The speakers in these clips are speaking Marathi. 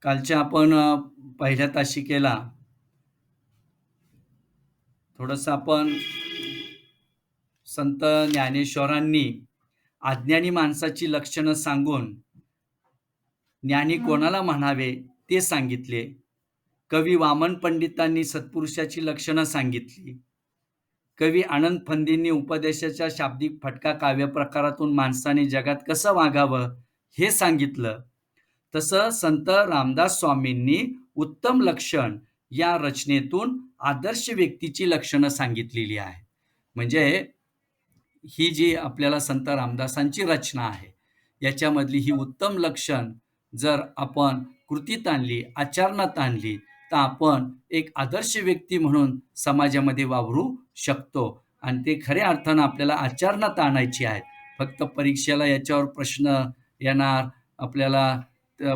कालच्या आपण पहिल्या तासिकेला थोडंसं आपण संत ज्ञानेश्वरांनी अज्ञानी माणसाची लक्षणं सांगून ज्ञानी कोणाला म्हणावे ते सांगितले. कवी वामन पंडितांनी सत्पुरुषाची लक्षणं सांगितली. कवी आनंद फंदींनी उपदेशाच्या शाब्दिक फटका काव्यप्रकारातून माणसाने जगात कसं वागावं हे सांगितलं. तसं संत रामदास स्वामींनी उत्तम लक्षण या रचनेतून आदर्श व्यक्तीची लक्षणं सांगितलेली आहे. म्हणजे ही जी आपल्याला संत रामदासांची रचना आहे, याच्यामधली ही उत्तम लक्षण जर आपण कृतीत आणली, आचरणात आणली, तर आपण एक आदर्श व्यक्ती म्हणून समाजामध्ये वावरू शकतो आणि ते खऱ्या अर्थानं आपल्याला आचरणात आणायची आहे. फक्त परीक्षेला याच्यावर प्रश्न येणार, आपल्याला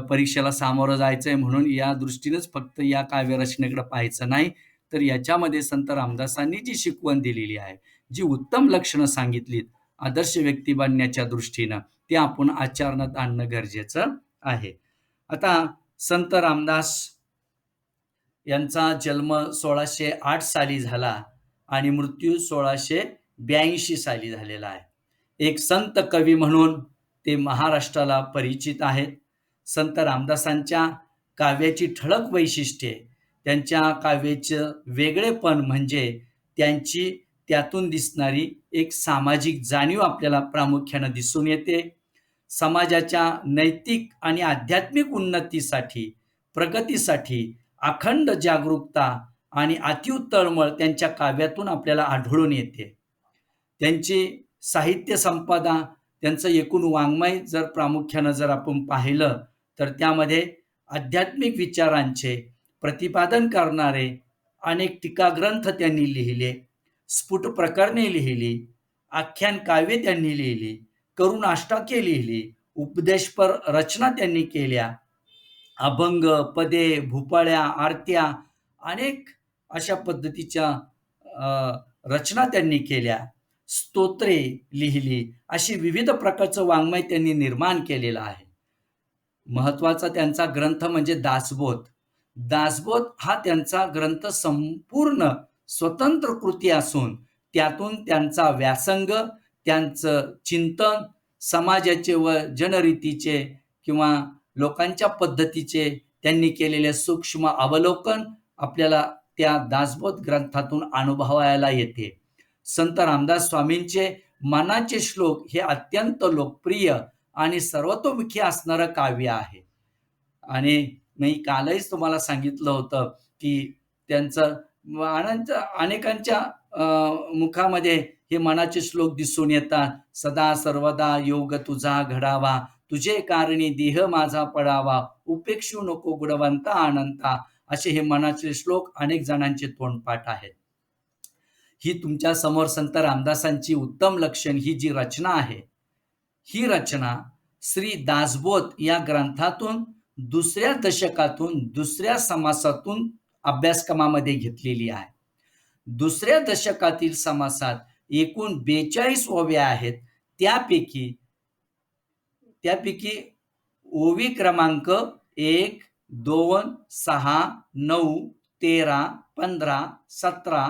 परीक्षेला सामोरं जायचंय म्हणून या दृष्टीनेच फक्त या काव्यरचनेकडे पाहायचं नाही, तर याच्यामध्ये संत रामदासांनी जी शिकवण दिलेली आहे, जी उत्तम लक्षणं सांगितलीत आदर्श व्यक्ती बनण्याच्या दृष्टीनं, ते आपण आचरणात आणणं गरजेचं आहे. आता संत रामदास यांचा जन्म 1608 साली झाला आणि मृत्यू 1682 साली झालेला आहे. एक संत कवी म्हणून ते महाराष्ट्राला परिचित आहेत. संत रामदासांच्या काव्याची ठळक वैशिष्ट्ये, त्यांच्या काव्याचं वेगळेपण म्हणजे त्यांची त्यातून दिसणारी एक सामाजिक जाणीव आपल्याला प्रामुख्यानं दिसून येते. समाजाच्या नैतिक आणि आध्यात्मिक उन्नतीसाठी, प्रगतीसाठी अखंड जागरूकता आणि अतीव तळमळ त्यांच्या काव्यातून आपल्याला आढळून येते. त्यांची साहित्य संपदा, त्यांचं एकूण वाङ्मय जर प्रामुख्यानं जर आपण पाहिलं, तर त्यामध्ये आध्यात्मिक विचारांचे प्रतिपादन करणारे अनेक टीकाग्रंथ त्यांनी लिहिले, स्फुट प्रकरणे लिहिली, आख्यान काव्ये त्यांनी लिहिली, करुण अष्टाके लिहिली, उपदेशपर रचना त्यांनी केल्या, अभंग, पदे, भूपाळ्या, आरत्या अनेक अशा पद्धतीच्या रचना त्यांनी केल्या, स्तोत्रे लिहिली, अशी विविध प्रकारचं वाङ्मय त्यांनी निर्माण केलेलं आहे. महत्त्वाचा त्यांचा ग्रंथ म्हणजे दासबोध. दासबोध हा त्यांचा ग्रंथ संपूर्ण स्वतंत्र कृती असून त्यातून त्यांचा व्यासंग, त्यांचं चिंतन, समाजाचे व जनरीतीचे किंवा लोकांच्या पद्धतीचे त्यांनी केलेले सूक्ष्म अवलोकन आपल्याला त्या दासबोध ग्रंथातून अनुभवायला येते. संत रामदास स्वामींचे मनाचे श्लोक हे अत्यंत लोकप्रिय आणि सर्वतोमुखी असणारं काव्य आहे. आणि मी कालच तुम्हाला सांगितलं होतं, की त्यांचं अनेकांच्या मुखामध्ये हे मनाचे श्लोक दिसून येतात. सदा सर्वदा योग तुझा घडावा, तुझे कारणी देह माझा पडावा, उपेक्षू नको गुणवंता अनंता, असे हे मनाचे श्लोक अनेक जणांचे तोंडपाठ आहेत. ही तुमच्या समोर संत रामदासांची उत्तम लक्षण ही जी रचना आहे, ही रचना श्री दासबोध या ग्रंथातून दुसऱ्या दशकातून दुसऱ्या समासातून अभ्यासक्रमामध्ये घेतलेली आहे. दुसऱ्या दशकातील समासात एकूण 42 ओव्या आहेत. त्यापैकी ओवी क्रमांक 1, 2, 6, 9, 13, 15, 17,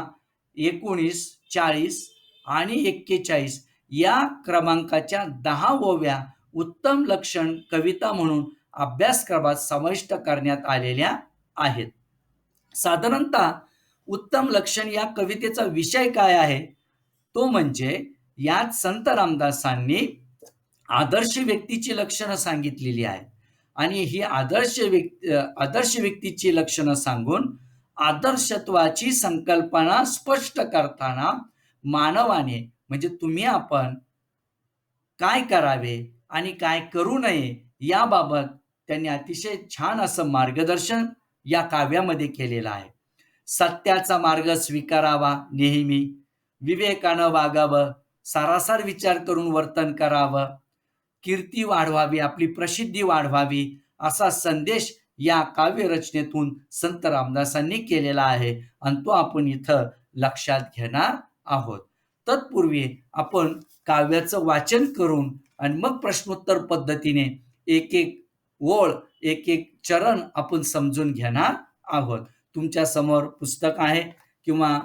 19, 40 आणि 41 या क्रमांकाच्या 10 ओव्या उत्तम लक्षण कविता म्हणून अभ्यासक्रमात समाविष्ट करण्यात आलेल्या आहेत. साधारणतः उत्तम लक्षण या कवितेचा विषय काय आहे, तो म्हणजे यात संत रामदासांनी आदर्श व्यक्तीची लक्षणं सांगितलेली आहेत आणि ही आदर्श व्यक्तीची लक्षणं सांगून आदर्शत्वाची संकल्पना स्पष्ट करताना मानवाने म्हणजे तुम्ही आपण काय करावे आणि काय करू नये याबाबत त्यांनी अतिशय छान असं मार्गदर्शन या काव्यामध्ये केलेलं आहे. सत्याचा मार्ग स्वीकारावा नेहमी, विवेकानं वागावं, सारासार विचार करून वर्तन करावं, कीर्ती वाढवावी, आपली प्रसिद्धी वाढवावी, असा संदेश या काव्यरचनेतून संत रामदासांनी केलेला आहे आणि तो आपण इथं लक्षात घेणार आहोत. तत्पूर्वी आपण काव्याचं वाचन करून आणि मग प्रश्नोत्तर पद्धतीने एक एक ओळ, एक एक चरण आपण समजून घेणार आहोत. तुमच्या समोर पुस्तक आहे किंवा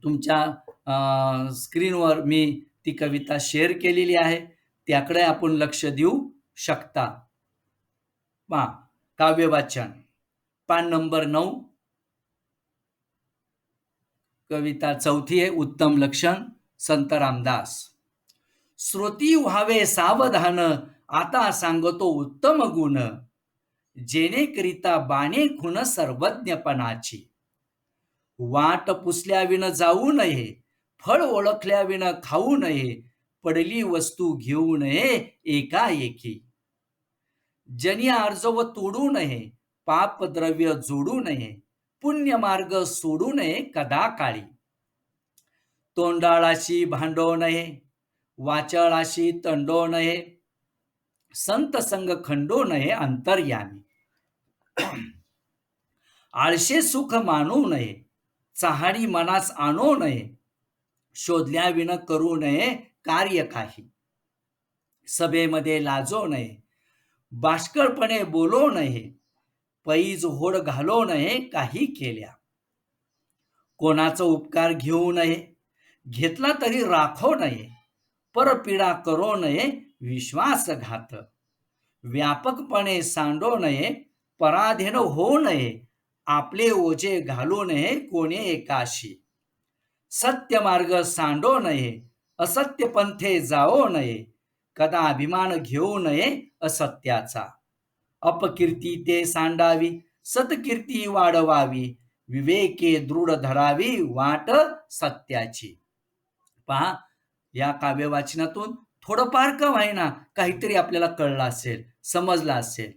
तुमच्या स्क्रीनवर मी ती कविता शेअर केलेली आहे. त्याकडे आपण लक्ष देऊ शकता. पहा, काव्यवाचन पान नंबर 9, कविता चौथी आहे, उत्तम लक्षण, संत रामदास. श्रोती व्हावे सावधान, आता सांगतो उत्तम गुण, जेणेकरिता बाणे खुण सर्वज्ञपणाची. वाट पुसल्याविन जाऊ नये, फळ ओळखल्याविन खाऊ नये, पडली वस्तू घेऊ नये एकाएकी. जनी आर्जव तोडू नये, पाप द्रव्य जोडू नये, पुण्य मार्ग सोडू नये कदा काळी. तोंडाळाशी भांडो नये, वाचाळाशी तंडो नये, संत संग खंडो नये अंतर्यामी. आळशे सुख मानू नये, चहाडी मनास आणू नये, शोधल्याविन करू नये कार्य काही. सभेमध्ये लाजो नये, बाष्कळपणे बोलो नये, पैज होड घालो नये काही केल्या. कोणाचा उपकार घेऊ नये, घेतला तरी राखो नये, परपीडा करो नये विश्वासघात. व्यापकपणे सांडो नये, पराधीन होऊ नये, आपले ओझे घालू नये कोणी एकाशी. सत्य मार्ग सांडो नये, असत्य पंथे जाओ नये, कदा अभिमान घेऊ नये असत्याचा. अपकीर्ती ते सांडावी, सत्कीर्ती वाढवावी, विवेके दृढ धरावी वाट सत्याची. पहा, या काव्य वाचनातून थोडंफार का व्हायना काहीतरी आपल्याला कळलं असेल, समजलं असेल.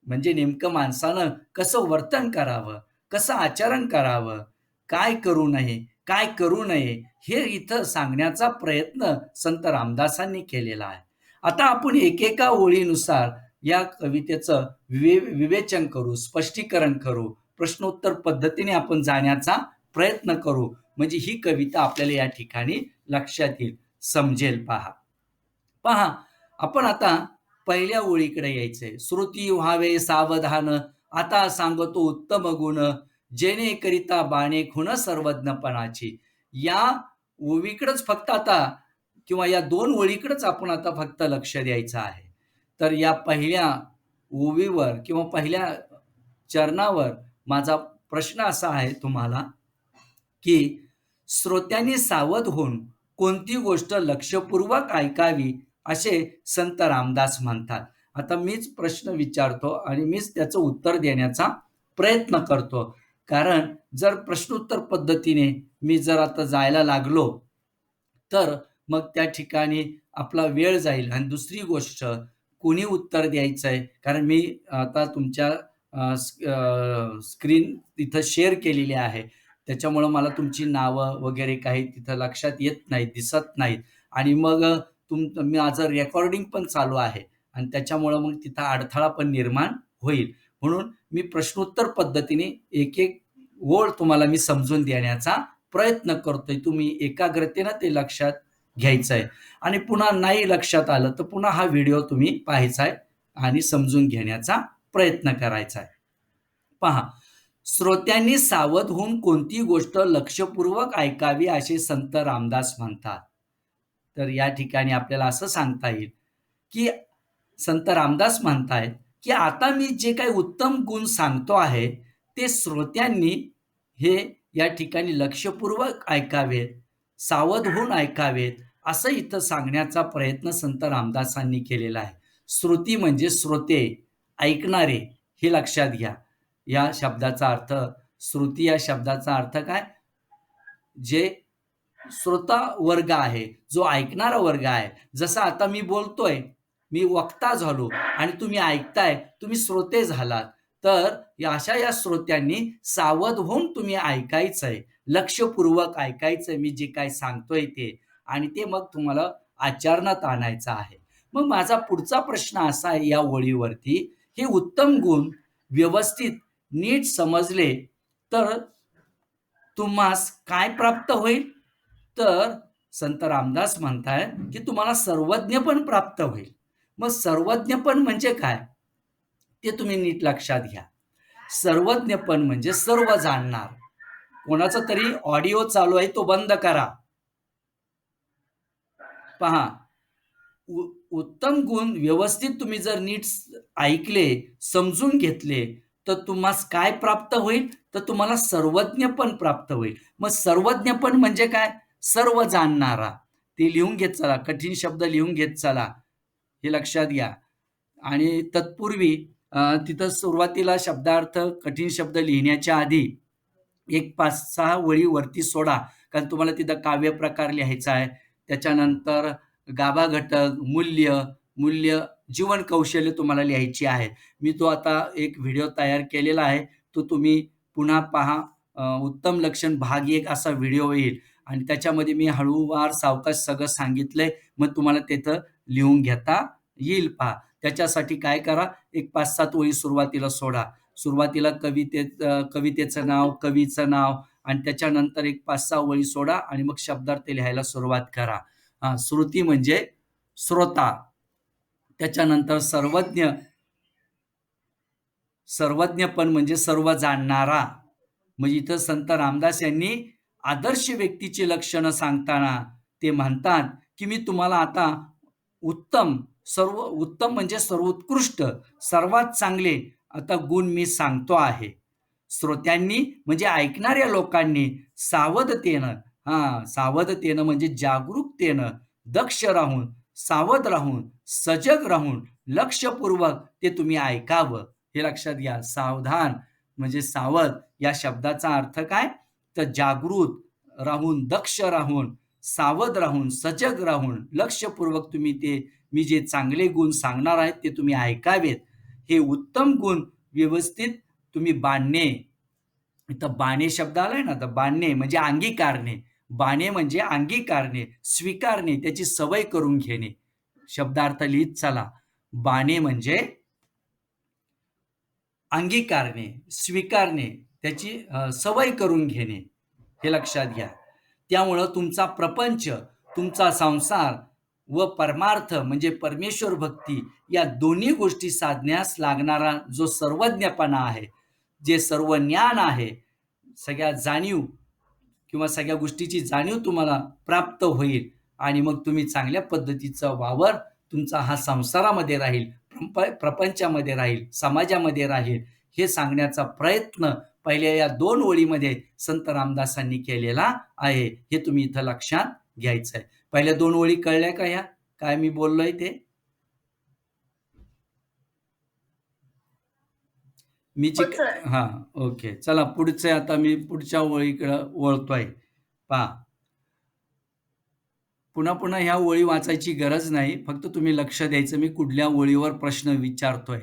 म्हणजे नेमकं माणसानं कसं वर्तन करावं, कसं आचरण करावं, काय करू नये, काय करू नये, हे इथं सांगण्याचा प्रयत्न संत रामदासांनी केलेला आहे. आता आपण एकेका ओळीनुसार या कवितेचं विवेचन करू, स्पष्टीकरण करू, प्रश्नोत्तर पद्धतीने आपण जाण्याचा प्रयत्न करू. म्हणजे ही कविता आपल्याला या ठिकाणी लक्षात येईल, समजेल. पहा, आपण आता पहिल्या ओळीकडे यायचंय. श्रुती व्हावे सावधान, आता सांगतो उत्तम गुण, जेणेकरिता बाणे खुण सर्वज्ञपणाची. या ओळीकडेच फक्त आता किंवा या 2 ओळीकडेच आपण आता फक्त लक्ष द्यायचं आहे. तर या पहिल्या ओळीवर किंवा पहिल्या चरणावर माझा प्रश्न असा आहे तुम्हाला, की श्रोत्यांनी सावध होऊन कोणती गोष्ट लक्षपूर्वक ऐकावी असे संत रामदास म्हणतात. आता मीच प्रश्न विचारतो आणि मीच त्याचं उत्तर देण्याचा प्रयत्न करतो. कारण जर प्रश्नोत्तर पद्धतीने मी जर आता जायला लागलो, तर मग त्या ठिकाणी आपला वेळ जाईल. आणि दुसरी गोष्ट, कोणी उत्तर द्यायचंय, कारण मी आता तुमच्या स्क्रीन तिथं शेअर केलेली आहे. त्याच्यामुळं मला तुमची नावं वगैरे काही तिथं लक्षात येत नाहीत, दिसत नाहीत. आणि मग माझं रेकॉर्डिंग पण चालू आहे आणि त्याच्यामुळं मग तिथं अडथळा पण निर्माण होईल. म्हणून मी प्रश्नोत्तर पद्धतीने एक एक ओळ तुम्हाला मी समजून देण्याचा प्रयत्न करतोय. तुम्ही एकाग्रतेनं ते लक्षात घ्यायचं आहे. आणि पुन्हा नाही लक्षात आलं तर पुन्हा हा व्हिडिओ तुम्ही पाहायचा आहे आणि समजून घेण्याचा प्रयत्न करायचा आहे. पहा, श्रोत्यांनी सावध होऊन कोणती गोष्ट लक्षपूर्वक ऐकावी असे संत रामदास म्हणतात. तर या ठिकाणी आपल्याला असं सांगता येईल, की संत रामदास म्हणतायत, की आता मी जे काही उत्तम गुण सांगतो आहे, ते श्रोत्यांनी हे या ठिकाणी लक्षपूर्वक ऐकावेत, सावध होऊन ऐकावेत, असं इथं सांगण्याचा प्रयत्न संत रामदासांनी केलेला आहे. श्रुती म्हणजे श्रोते, ऐकणारे, हे लक्षात घ्या. या शब्दाचा अर्थ, श्रुती या शब्दाचा अर्थ काय? जे श्रोता वर्ग आहे, जो ऐकणारा वर्ग आहे. जसं आता मी बोलतोय, मी वक्ता झालो आणि तुम्ही ऐकताय, तुम्ही श्रोते झालात. तर अशा या श्रोत्यांनी सावध होऊन तुम्ही ऐकायचंय, लक्षपूर्वक ऐकायचंय मी जे काय सांगतोय ते, आणि ते मग तुम्हाला आचरणात आणायचं आहे. मग माझा पुढचा प्रश्न असा आहे या ओळीवरती, हे उत्तम गुण व्यवस्थित नीट समजले तर तुम्हास काय प्राप्त होईल? तर संत रामदास म्हणतायत, की तुम्हाला सर्वज्ञ पण प्राप्त होईल. मग सर्वज्ञ पण म्हणजे काय? ते तुम्ही नीट लक्षात घ्या. सर्वज्ञपण म्हणजे सर्व जाणणार. कोणाचा तरी ऑडिओ चालू आहे, तो बंद करा. पहा, उत्तम गुण व्यवस्थित तुम्ही जर नीट ऐकले, समजून घेतले, तर तुम्हास काय प्राप्त होईल? तर तुम्हाला सर्वज्ञपण प्राप्त होईल. मग सर्वज्ञपण म्हणजे काय? सर्व जाणणारा. ते लिहून घेत चला. कठीण शब्द लिहून घेत चला. हे लक्षात घ्या. आणि तत्पूर्वी तिथं सुरुवातीला शब्दार्थ, कठीण शब्द लिहिण्याच्या आधी एक 5-6 वळी वरती सोडा. कारण तुम्हाला तिथं काव्यप्रकार लिहायचा आहे. त्याच्यानंतर गाभा घटक, मूल्य, जीवन कौशल्य तुम्हाला लिहायची आहेत. मी तो आता एक व्हिडिओ तयार केलेला आहे. तो तुम्ही पुन्हा पहा. उत्तम लक्षण भाग 1 असा व्हिडिओ येईल आणि त्याच्यामध्ये मी हळूवार सावकाश सगळं सांगितलंय. मग तुम्हाला तिथं लिहून घेता येईल पहा. त्याच्यासाठी काय करा, एक 5-7 ओळी सुरुवातीला सोडा. सुरुवातीला कवितेचं नाव, कवीचं नाव आणि त्याच्यानंतर एक 5-6 ओळी सोडा आणि मग शब्दार्थ लिहायला सुरुवात करा. श्रुती म्हणजे श्रोता. त्याच्यानंतर सर्वज्ञपण म्हणजे सर्व जाणणारा. म्हणजे इथं संत रामदास यांनी आदर्श व्यक्तीची लक्षणं सांगताना ते म्हणतात, की मी तुम्हाला आता उत्तम म्हणजे सर्वोत्कृष्ट, सर्वात चांगले आता गुण मी सांगतो आहे. श्रोत्यांनी म्हणजे ऐकणाऱ्या लोकांनी सावधतेनं म्हणजे जागरूकतेनं, दक्ष राहून, सावध राहून, सजग राहून, लक्षपूर्वक ते तुम्ही ऐकावं. हे लक्षात घ्या. सावधान म्हणजे सावध या शब्दाचा अर्थ काय? तर जागृत राहून, दक्ष राहून, सावध राहून, सजग राहून, लक्षपूर्वक तुम्ही ते मी जे चांगले गुण सांगणार आहेत ते तुम्ही ऐकावेत. हे उत्तम गुण व्यवस्थित तुम्ही बाणणे. इथं बाणे शब्द आलाय ना, तर बाणणे म्हणजे अंगीकारणे. बाणे म्हणजे अंगीकारणे, स्वीकारणे, त्याची सवय करून घेणे. शब्दार्थ लिहित चला. बाणे म्हणजे अंगीकारणे, स्वीकारणे, त्याची सवय करून घेणे. हे लक्षात घ्या. त्यामुळं तुमचा प्रपंच, तुमचा संसार व परमार्थ म्हणजे परमेश्वर भक्ती या दोन्ही गोष्टी साधण्यास लागणारा जो सर्वज्ञपणा आहे, जे सर्व ज्ञान आहे, सगळ्या जाणीव किंवा सगळ्या गोष्टीची जाणीव तुम्हाला प्राप्त होईल आणि मग तुम्ही चांगल्या पद्धतीचा वावर तुमचा हा संसारामध्ये राहील, प्रपंचामध्ये राहील, समाजामध्ये राहील. हे सांगण्याचा प्रयत्न पहिल्या या 2 ओळीमध्ये संत रामदासांनी केलेला आहे. हे तुम्ही इथं लक्षात घ्यायचं आहे. पहिल्या 2 ओळी कळल्या का ह्या? काय मी बोललोय ते? हां, ओके. चला पुढचे आता मी पुढच्या ओळीकडं वळतोय. पहा. पुन्हा ह्या ओळी वाचायची गरज नाही. फक्त तुम्ही लक्ष द्यायचं मी कुठल्या ओळीवर प्रश्न विचारतोय.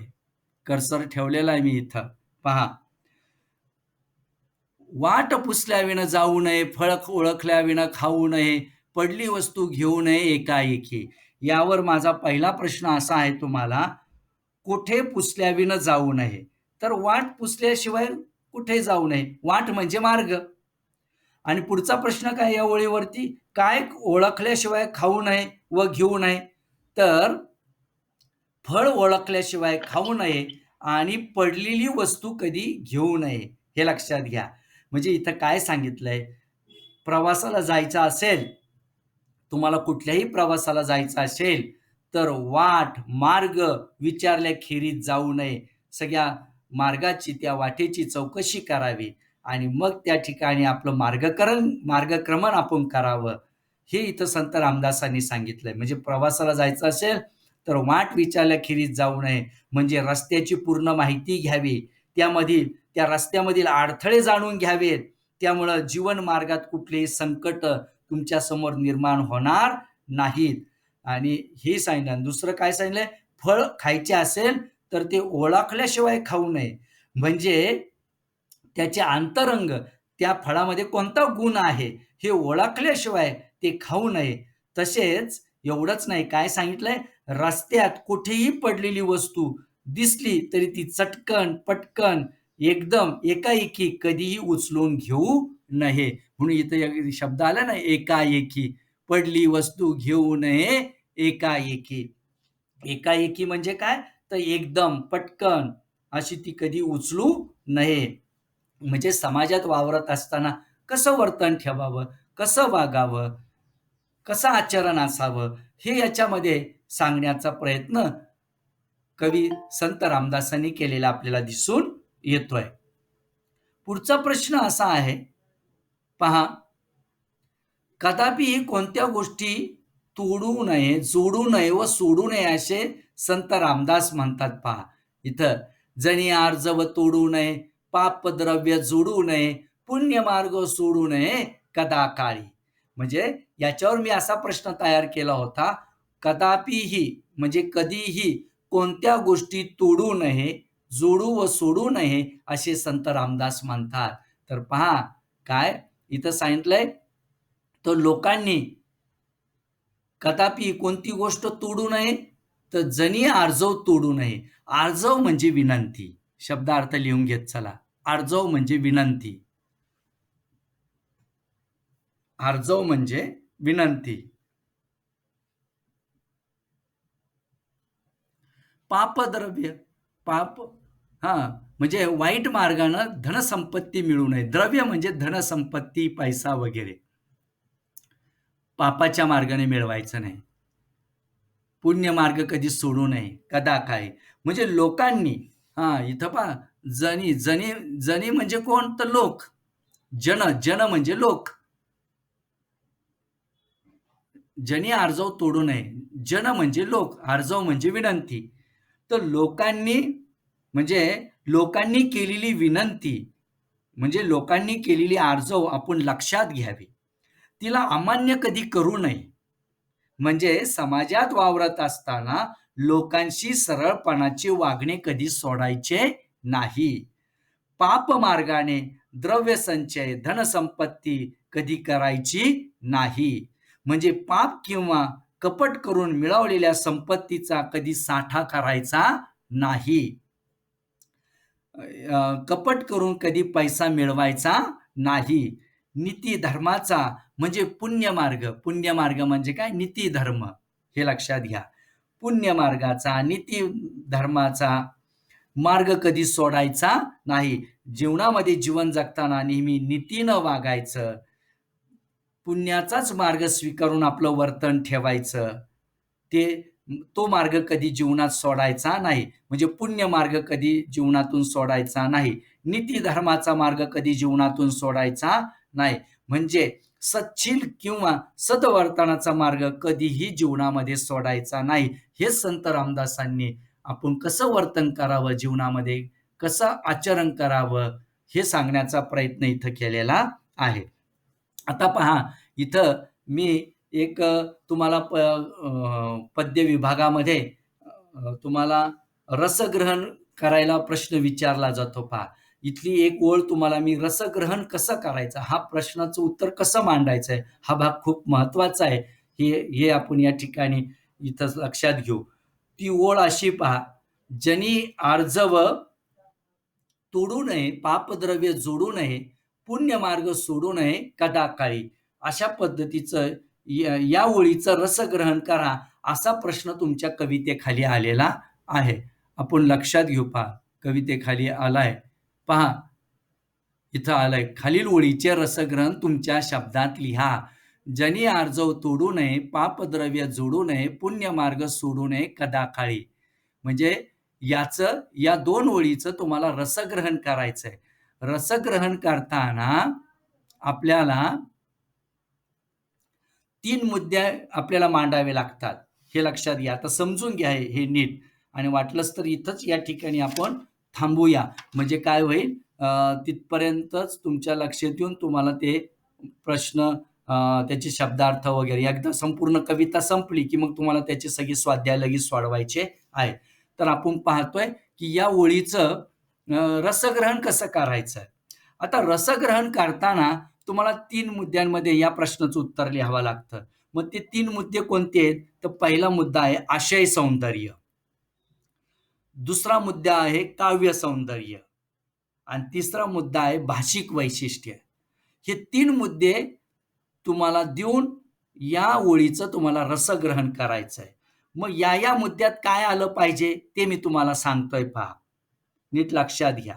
कर्सर ठेवलेला आहे मी इथं. पहा. वाट पुसल्याविना जाऊ नये, फळ ओळखल्याविना खाऊ नये, पडली वस्तू घेऊ नये एकाएकी. यावर माझा पहिला प्रश्न असा आहे तुम्हाला, कुठे पुसल्याविना जाऊ नये? तर वाट पुसल्याशिवाय कुठे जाऊ नये? वाट म्हणजे मार्ग. आणि पुढचा प्रश्न काय या ओळीवरती? काय ओळखल्याशिवाय खाऊ नये व घेऊ नये? तर फळ ओळखल्याशिवाय खाऊ नये आणि पडलेली वस्तू कधी घेऊ नये. हे लक्षात घ्या. म्हणजे इथं काय सांगितलंय? प्रवासाला जायचं असेल, तुम्हाला कुठल्याही प्रवासाला जायचं असेल, तर मार्ग विचारल्याखेरीज जाऊ नये. सगळ्या मार्गाची, त्या वाटेची चौकशी करावी आणि मग त्या ठिकाणी आपलं मार्गक्रमण आपण करावं. हे इथं संत रामदासांनी सांगितलंय. म्हणजे प्रवासाला जायचं असेल, तर वाट विचारल्याखेरीज जाऊ नये. म्हणजे रस्त्याची पूर्ण माहिती घ्यावी. त्या रस्त्यामधील अडथळे जाणून घ्यावेत. त्यामुळं जीवन मार्गात कुठलेही संकट तुमच्या समोर निर्माण होणार नाहीत. आणि हे सांगितलं. दुसरं काय सांगितलंय? फळ खायचे असेल तर ते ओळखल्याशिवाय खाऊ नये. म्हणजे त्याचे अंतरंग, त्या फळामध्ये कोणता गुण आहे हे ओळखल्याशिवाय ते खाऊ नये. तसेच एवढंच नाही, काय सांगितलंय? रस्त्यात कुठेही पडलेली वस्तू दिसली तरी ती चटकन, पटकन, एकदम, एकाएकी कधीही उचलून घेऊ नये. म्हणून इथं शब्द आला ना, एकाएकी. पडली वस्तू घेऊ नये एकाएकी. एकाएकी म्हणजे काय? तर एकदम, पटकन, अशी ती कधी उचलू नये. म्हणजे समाजात वावरत असताना कसं वर्तन ठेवावं, कसं वागावं, कसं आचरण असावं, हे याच्यामध्ये सांगण्याचा प्रयत्न कवी संत रामदासांनी केलेला आपल्याला दिसून येतोय. पुढचा प्रश्न असा आहे, पहा, कदापिही कोणत्या गोष्टी तोडू नये, जोडू नये व सोडू नये असे संत रामदास म्हणतात पहा. इथं जणी आर्जव तोडू नये, पापद्रव्य जोडू नये, पुण्यमार्ग सोडू नये कदा काळी. म्हणजे याच्यावर मी असा प्रश्न तयार केला होता, कदापिही म्हणजे कधीही कोणत्या गोष्टी तोडू नये, जोडू व सोडू नये असे संत रामदास म्हणतात. तर पहा काय इथं सांगितलंय, तर लोकांनी कदापि कोणती गोष्ट तोडू नये, तर जनी आर्जव तोडू नये. आर्जव म्हणजे विनंती. शब्दार्थ लिहून घेत चला. आर्जव म्हणजे विनंती. आर्जव म्हणजे विनंती. पापद्रव्य, पाप म्हणजे वाईट मार्गानं धनसंपत्ती मिळू नये. द्रव्य म्हणजे धनसंपत्ती, पैसा वगैरे. पापाच्या मार्गाने मिळवायचं नाही. पुण्य मार्ग कधी सोडू नये कदा काय. म्हणजे लोकांनी इथं पहा, जनी जनी जनी म्हणजे कोण, तर लोक. जन जन म्हणजे लोक. जनी आर्जव तोडू नये. जन म्हणजे लोक, आर्जव म्हणजे विनंती. तर लोकांनी म्हणजे लोकांनी केलेली विनंती म्हणजे लोकांनी केलेली आर्जव आपण लक्षात घ्यावी. तिला अमान्य कधी करू नये. म्हणजे समाजात वावरत असताना लोकांशी सरळपणाचे वागणे कधी सोडायचे नाही. पाप मार्गाने द्रव्य संचय, धनसंपत्ती कधी करायची नाही. म्हणजे पाप किंवा कपट करून मिळवलेल्या संपत्तीचा कधी साठा करायचा नाही. कपट करून कधी पैसा मिळवायचा नाही. नीती धर्माचा म्हणजे पुण्यमार्ग. पुण्यमार्ग म्हणजे काय, नीती धर्म, हे लक्षात घ्या. पुण्यमार्गाचा, नीती धर्माचा मार्ग कधी सोडायचा नाही. जीवनामध्ये जीवन जगताना नेहमी नीतीनं वागायचं. पुण्याचाच मार्ग स्वीकारून आपलं वर्तन ठेवायचं. तो मार्ग कधी जीवनात सोडायचा नाही. म्हणजे पुण्य मार्ग कधी जीवनातून सोडायचा नाही. नीती धर्माचा मार्ग कधी जीवनातून सोडायचा नाही. म्हणजे सच्शील किंवा सद्वर्तनाचा मार्ग कधीही जीवनामध्ये सोडायचा नाही. हे संत रामदासांनी आपण कसं वर्तन करावं, जीवनामध्ये कसं आचरण करावं, हे सांगण्याचा प्रयत्न इथं केलेला आहे. आता पहा, इथं मी एक तुम्हाला पद्य विभागामध्ये तुम्हाला रसग्रहण करायला प्रश्न विचारला जातो पहा. इथली एक ओळ तुम्हाला मी, रसग्रहण कसं करायचं, हा प्रश्नाचं उत्तर कसं मांडायचं आहे, हा भाग खूप महत्वाचा आहे. हे आपण या ठिकाणी इथं लक्षात घेऊ. ती ओळ अशी पहा, जनी आर्जव तोडू नये, पापद्रव्य जोडू नये, पुण्यमार्ग सोडू नये कदा काळी. अशा पद्धतीचं या ओळीचं रसग्रहण करा, असा प्रश्न तुमच्या कवितेखाली आलेला आहे. आपण लक्षात घेऊ पहा, कवितेखाली आलाय पहा, इथं आलंय, खालील ओळीचे रसग्रहण तुमच्या शब्दात लिहा. जनी आर्जव तोडू नये, पापद्रव्य जोडू नये, पुण्यमार्ग सोडू नये कदा काळी. म्हणजे या 2 ओळीचं तुम्हाला रसग्रहण करायचंय. रसग्रहण करताना आपल्याला 3 मुद्दे आपल्याला मांडावे लागतात. हे लक्षात घ्या. आता समजून घ्या हे नीट, आणि वाटलंच तर इथंच या ठिकाणी आपण थांबूया. म्हणजे काय होईल, तिथपर्यंतच तुमच्या लक्षात येऊन तुम्हाला ते प्रश्न, त्याचे शब्दार्थ वगैरे, एकदा संपूर्ण कविता संपली की मग तुम्हाला त्याचे सगळे स्वाध्याय लगेच सोडवायचे आहे. तर आपण पाहतोय की या ओळीचं रसग्रहण कसं करायचं. आता रसग्रहण करताना तुम्हाला 3 मुद्द्यांमध्ये या प्रश्नाचं उत्तर लिहावं लागतं. मग ते 3 मुद्दे कोणते आहेत, तर पहिला मुद्दा आहे आशय सौंदर्य, दुसरा मुद्दा आहे काव्य सौंदर्य, आणि तिसरा मुद्दा आहे भाषिक वैशिष्ट्य. हे 3 मुद्दे तुम्हाला देऊन या ओळीचं तुम्हाला रसग्रहण करायचं आहे. मग या मुद्द्यात काय आलं पाहिजे ते मी तुम्हाला सांगतोय पहा. नीट लक्षात घ्या.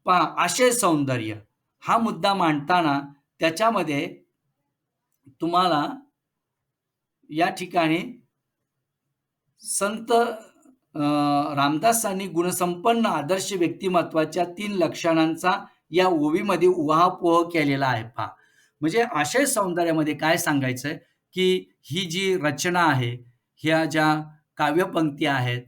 पहा, आशय सौंदर्य हा मुद्दा मांडताना त्याच्यामध्ये तुम्हाला या ठिकाणी संत रामदासांनी गुणसंपन्न आदर्श व्यक्तिमत्वाच्या 3 लक्षणांचा या ओवीमध्ये उहापोह केलेला आहे पहा. म्हणजे आशय सौंदर्यामध्ये काय सांगायचंय, की ही जी रचना आहे, ह्या ज्या काव्यपंक्ती आहेत,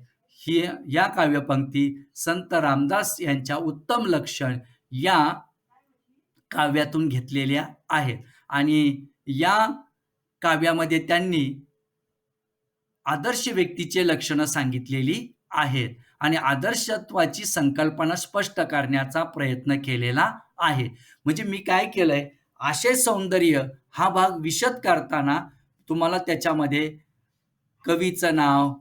या काव्यपंक्ती संत रामदास यांच्या उत्तम लक्षण या काव्यातून घेतलेल्या आहेत आणि या काव्यामध्ये त्यांनी आदर्श व्यक्तीचे लक्षणं सांगितलेली आहेत आणि आदर्शत्वाची संकल्पना स्पष्ट करण्याचा प्रयत्न केलेला आहे. म्हणजे मी काय केलंय, आशय सौंदर्य हा भाग विशद करताना तुम्हाला त्याच्यामध्ये कवीचं नाव,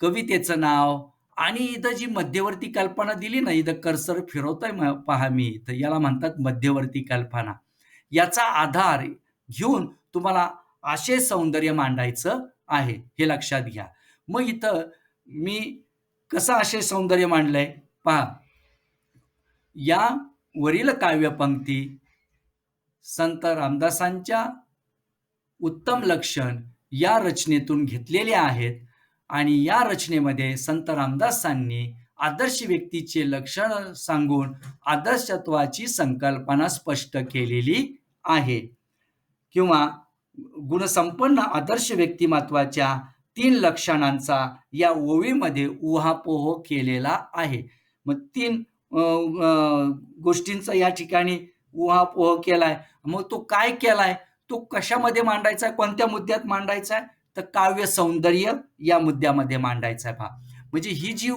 कवितेचं नाव आणि इथं जी मध्यवर्ती कल्पना दिली ना, इथं कर्सर फिरवतोय पहा मी इथं, याला म्हणतात मध्यवर्ती कल्पना. याचा आधार घेऊन तुम्हाला आशय सौंदर्य मांडायचं आहे, हे लक्षात घ्या. मग इथं मी कसं आशय सौंदर्य मांडलंय पहा. या वरील काव्यपंक्ती संत रामदासांच्या उत्तम लक्षण या रचनेतून घेतलेल्या आहेत आणि या रचनेमध्ये संत रामदासांनी आदर्श व्यक्तीचे लक्षण सांगून आदर्शत्वाची संकल्पना स्पष्ट केलेली आहे किंवा गुणसंपन्न आदर्श व्यक्तिमत्वाच्या 3 लक्षणांचा या ओवीमध्ये उहापोह केलेला आहे. मग 3 गोष्टींचा या ठिकाणी उहापोह केलाय. मग तो काय केलाय, तो कशामध्ये मांडायचा आहे, कोणत्या मुद्द्यात मांडायचा आहे, तर काव्य सौंदर्य या मुद्द्यामध्ये मांडायचा आहे पहा. म्हणजे ही जी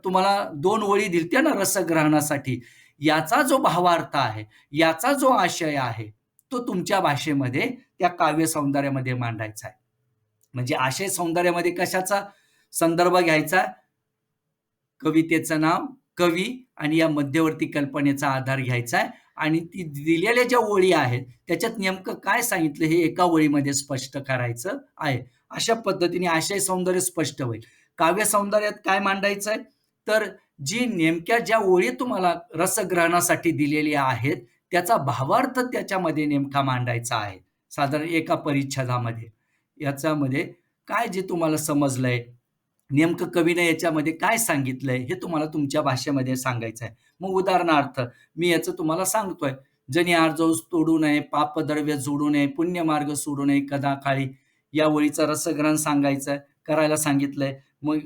तुम्हाला 2 ओळी दिलत्या ना रसग्रहणासाठी, याचा जो भावार्थ आहे, याचा जो आशय आहे, तो तुमच्या भाषेमध्ये त्या काव्य सौंदर्यामध्ये मांडायचा आहे. म्हणजे आशय सौंदर्यामध्ये कशाचा संदर्भ घ्यायचा, कवितेचं नाव, कवी आणि या मध्यवर्ती कल्पनेचा आधार घ्यायचा आहे आणि ती दिलेल्या ज्या ओळी आहेत त्याच्यात नेमकं काय सांगितलं हे एका ओळीमध्ये स्पष्ट करायचं आहे. अशा पद्धतीने आशय सौंदर्य स्पष्ट होईल. काव्य सौंदर्यात काय मांडायचं आहे, तर जी नेमक्या ज्या ओळी तुम्हाला रसग्रहणासाठी दिलेल्या आहेत त्याचा भावार्थ त्याच्यामध्ये नेमका मांडायचा आहे, साधारण एका परिच्छेदामध्ये. याच्यामध्ये काय जे तुम्हाला समजलंय, नेमकं कवीने याच्यामध्ये काय सांगितलंय हे तुम्हाला तुमच्या भाषेमध्ये सांगायचं आहे. मग उदाहरणार्थ मी याचं तुम्हाला सांगतोय, जनी आर्जवस तोडू नये, पापद्रव्य जोडू नये, पुण्यमार्ग सोडू नये कदा काळी, या ओळीचं रसग्रहण सांगायचं करायला सांगितलंय. मग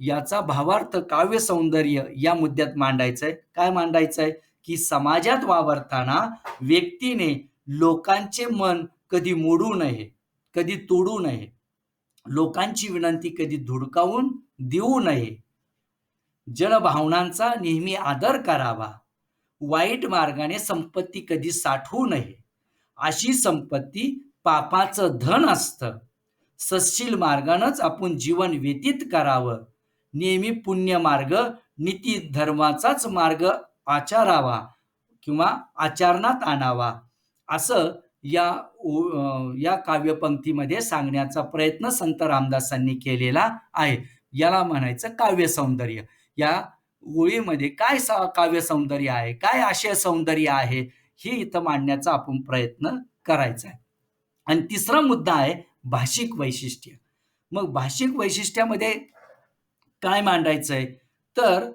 याचा भावार्थ काव्य सौंदर्य या मुद्द्यात मांडायचं आहे. काय मांडायचं आहे, की समाजात वावरताना व्यक्तीने लोकांचे मन कधी मोडू नये, कधी तोडू नये, लोकांची विनंती कधी धुडकावून देऊ नये, जडभावनांचा नेहमी आदर करावा, वाईट मार्गाने संपत्ती कधी साठवू नये, अशी संपत्ती पापाचं धन असतं, सत्शील मार्गानंच आपण जीवन व्यतीत करावं, नेहमी पुण्य मार्ग नीती धर्माचाच मार्ग आचारावा किंवा आचरणात आणावा, असं या काव्यपंक्तीमध्ये सांगण्याचा प्रयत्न संत रामदासांनी केलेला आहे. याला म्हणायचं काव्य सौंदर्य. या ओळीमध्ये काय काव्य सौंदर्य आहे, काय आशय सौंदर्य आहे, हे इथं मांडण्याचा आपण प्रयत्न करायचा आहे. आणि तिसरा मुद्दा आहे भाषिक वैशिष्ट्य. मग भाषिक वैशिष्ट्यामध्ये काय मांडायचंय, तर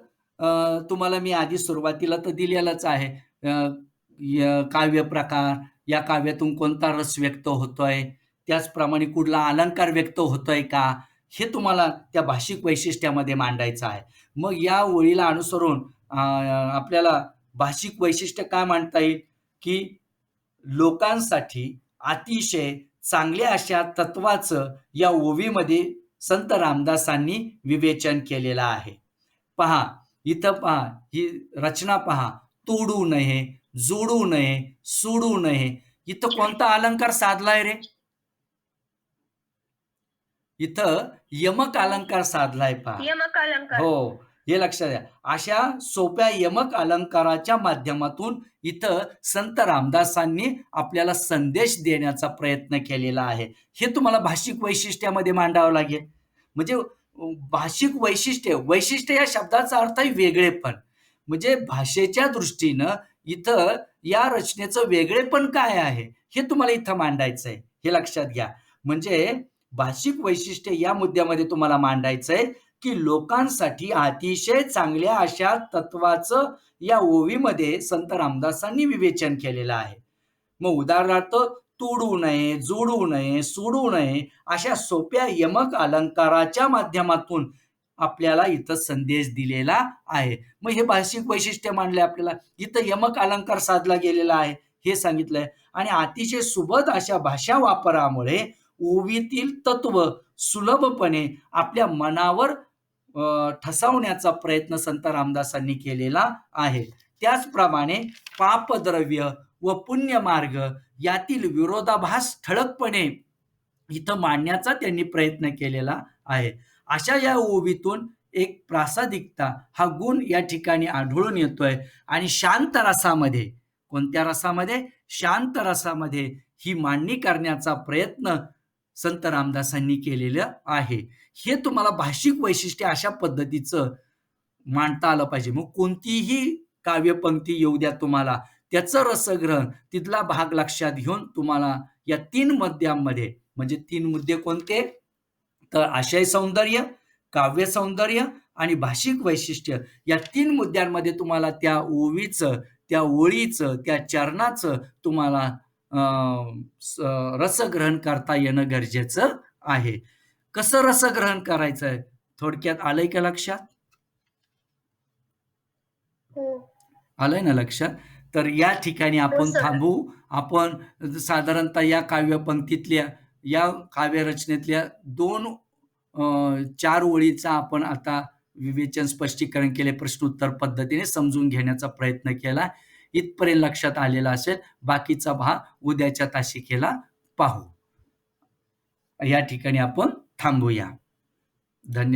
तुम्हाला मी आधी सुरुवातीला तर दिलेलंच आहे, काव्य प्रकार, या काव्यातून कोणता रस व्यक्त होतोय, त्याचप्रमाणे कुठला अलंकार व्यक्त होतोय का, हे तुम्हाला त्या भाषिक वैशिष्ट्यामध्ये मांडायचं आहे. मग या ओळीला अनुसरून आपल्याला भाषिक वैशिष्ट्य काय मांडता येईल, की लोकांसाठी अतिशय चांगल्या अशा तत्वाचं या ओवीमध्ये संत रामदासांनी विवेचन केलेलं आहे. पहा इथं, पहा ही रचना पहा, तोडू नये, जोडू नये, सोडू नये, इथं कोणता अलंकार साधलाय रे, इथं यमक अलंकार साधलाय पहा. यमक अलंकार, हो, हे लक्षात द्या. अशा सोप्या यमक अलंकाराच्या माध्यमातून इथं संत रामदासांनी आपल्याला संदेश देण्याचा प्रयत्न केलेला आहे. हे तुम्हाला भाषिक वैशिष्ट्यामध्ये मांडावं लागेल. म्हणजे भाषिक वैशिष्ट्य, वैशिष्ट्य या शब्दाचा अर्थ आहे वेगळेपण. म्हणजे भाषेच्या दृष्टीनं इथं या रचनेचं वेगळेपण काय आहे, हे तुम्हाला इथं मांडायचं आहे. हे लक्षात घ्या. म्हणजे भाषिक वैशिष्ट्य या मुद्द्यामध्ये तुम्हाला मांडायचं आहे, की लोकांसाठी अतिशय चांगल्या अशा तत्वाचं या ओवीमध्ये संत रामदासांनी विवेचन केलेलं आहे. मग उदाहरणार्थ तोडू नये, जोडू नये, सोडू नये अशा सोप्या यमक अलंकाराच्या माध्यमातून आपल्याला इथं संदेश दिलेला आहे. मग हे भाषिक वैशिष्ट्य मानले आपल्याला. इथं यमक अलंकार साधला गेलेला आहे हे सांगितलंय आणि अतिशय सुबोध अशा भाषा वापरामुळे ओवीतील तत्व सुलभपणे आपल्या मनावर ठसवण्याचा प्रयत्न संत रामदासांनी केलेला आहे. त्याचप्रमाणे पापद्रव्य व पुण्यमार्ग यातील विरोधाभास ठळकपणे इथं मांडण्याचा त्यांनी प्रयत्न केलेला आहे. अशा या ओवीतून एक प्रासादिकता हा गुण या ठिकाणी आढळून येतोय आणि शांत रसामध्ये, कोणत्या रसामध्ये? शांत रसामध्ये ही मांडणी करण्याचा प्रयत्न संत रामदासांनी केलेलं आहे. हे तुम्हाला भाषिक वैशिष्ट्य अशा पद्धतीचं मांडता आलं पाहिजे. मग कोणतीही काव्यपंक्ती येऊ द्या तुम्हाला, त्याचं रसग्रहण तिथला भाग लक्षात घेऊन तुम्हाला या 3 मुद्द्यांमध्ये, म्हणजे 3 मुद्दे कोणते? तर आशय सौंदर्य, काव्य सौंदर्य आणि भाषिक वैशिष्ट्य या 3 मुद्द्यांमध्ये तुम्हाला त्या ओवीचं, त्या ओळीचं, त्या चरणाचं तुम्हाला रसग्रहण करता येणं गरजेचं आहे. कसं रसग्रहण करायचं आहे? थोडक्यात आलंय का लक्षात? आलंय ना लक्षात? तर या ठिकाणी आपण थांबू. आपण साधारणतः या काव्यपंक्तीतल्या, या काव्यरचनेतल्या 4 ओळीचा आपण आता विवेचन स्पष्टीकरण केले, प्रश्नोत्तर पद्धतीने समजून घेण्याचा प्रयत्न केला. इथपर्यंत लक्षात आलेला असेल. बाकीचा भाग उद्याच्या तासिकेला पाहू. या ठिकाणी आपण थांबूया. धन्यवाद.